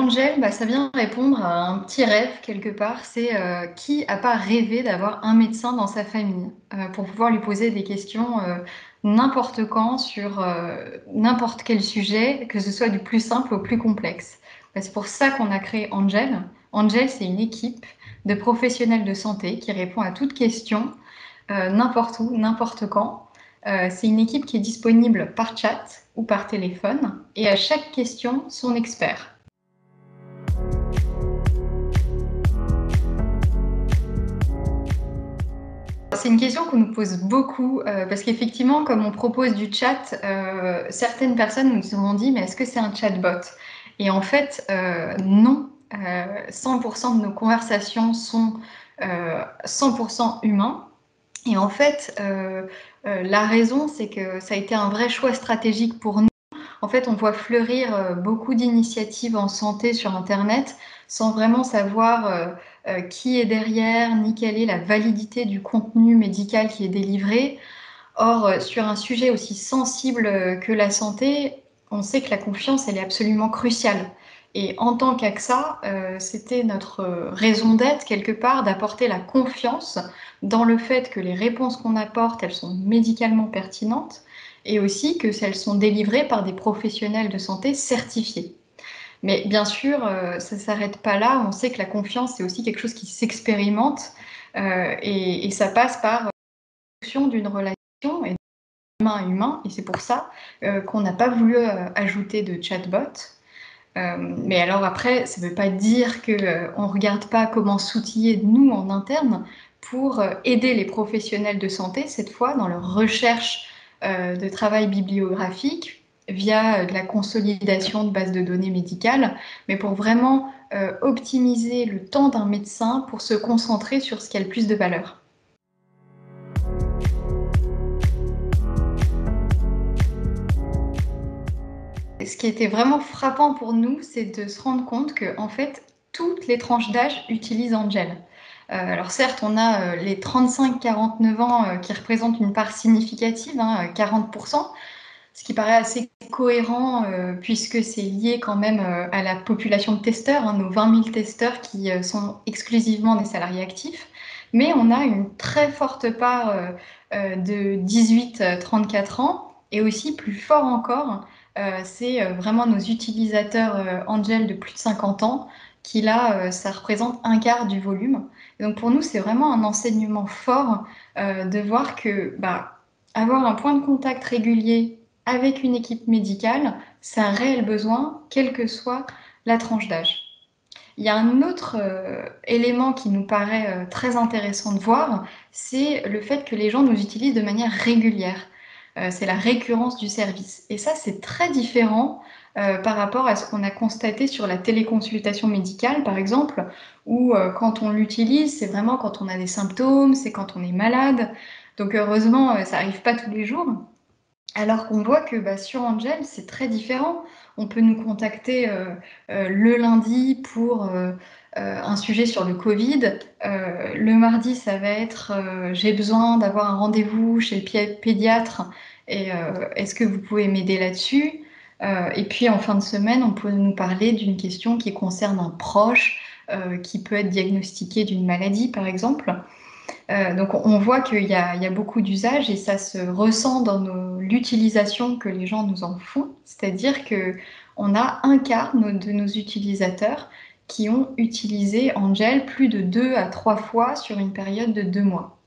Angel, ça vient répondre à un petit rêve quelque part. C'est qui n'a pas rêvé d'avoir un médecin dans sa famille pour pouvoir lui poser des questions n'importe quand sur n'importe quel sujet, que ce soit du plus simple au plus complexe. C'est pour ça qu'on a créé Angel. Angel, c'est une équipe de professionnels de santé qui répond à toute question, n'importe où, n'importe quand. C'est une équipe qui est disponible par chat ou par téléphone et à chaque question, son expert. C'est une question qu'on nous pose beaucoup parce qu'effectivement, comme on propose du chat, certaines personnes nous ont dit mais est-ce que c'est un chatbot? Et en fait, non. 100% de nos conversations sont 100% humains. Et en fait, la raison, c'est que ça a été un vrai choix stratégique pour nous. En fait, on voit fleurir beaucoup d'initiatives en santé sur Internet sans vraiment savoir qui est derrière, ni quelle est la validité du contenu médical qui est délivré. Or, sur un sujet aussi sensible que la santé, on sait que la confiance, elle est absolument cruciale. Et en tant qu'AXA, c'était notre raison d'être quelque part d'apporter la confiance dans le fait que les réponses qu'on apporte, elles sont médicalement pertinentes et aussi que elles sont délivrées par des professionnels de santé certifiés. Mais bien sûr, ça ne s'arrête pas là. On sait que la confiance, c'est aussi quelque chose qui s'expérimente et ça passe par la construction d'une relation et humain à humain. Et c'est pour ça qu'on n'a pas voulu ajouter de chatbot. Mais alors après, ça ne veut pas dire qu'on ne regarde pas comment s'outiller nous en interne pour aider les professionnels de santé, cette fois, dans leur recherche de travail bibliographique via de la consolidation de bases de données médicales, mais pour vraiment optimiser le temps d'un médecin pour se concentrer sur ce qui a le plus de valeur. Ce qui était vraiment frappant pour nous, c'est de se rendre compte que, en fait, toutes les tranches d'âge utilisent Angel. Alors certes, on a les 35-49 ans qui représentent une part significative, 40%, ce qui paraît assez cohérent puisque c'est lié quand même à la population de testeurs, nos 20 000 testeurs qui sont exclusivement des salariés actifs. Mais on a une très forte part de 18-34 ans et aussi plus fort encore, c'est vraiment nos utilisateurs Angel de plus de 50 ans qui là, ça représente un quart du volume. Et donc pour nous, c'est vraiment un enseignement fort de voir que avoir un point de contact régulier avec une équipe médicale, c'est un réel besoin, quelle que soit la tranche d'âge. Il y a un autre élément qui nous paraît très intéressant de voir, c'est le fait que les gens nous utilisent de manière régulière. C'est la récurrence du service. Et ça, c'est très différent par rapport à ce qu'on a constaté sur la téléconsultation médicale, par exemple, où quand on l'utilise, c'est vraiment quand on a des symptômes, c'est quand on est malade. Donc heureusement, ça n'arrive pas tous les jours. Alors qu'on voit que sur Angel, c'est très différent. On peut nous contacter le lundi pour un sujet sur le Covid. Le mardi, ça va être j'ai besoin d'avoir un rendez-vous chez le pédiatre et est-ce que vous pouvez m'aider là-dessus? Et puis en fin de semaine, on peut nous parler d'une question qui concerne un proche qui peut être diagnostiqué d'une maladie, par exemple. Donc on voit qu'il y a beaucoup d'usages et ça se ressent dans l'utilisation que les gens nous en font. C'est-à-dire que on a un quart de nos utilisateurs qui ont utilisé Angel plus de 2 à 3 fois sur une période de 2 mois.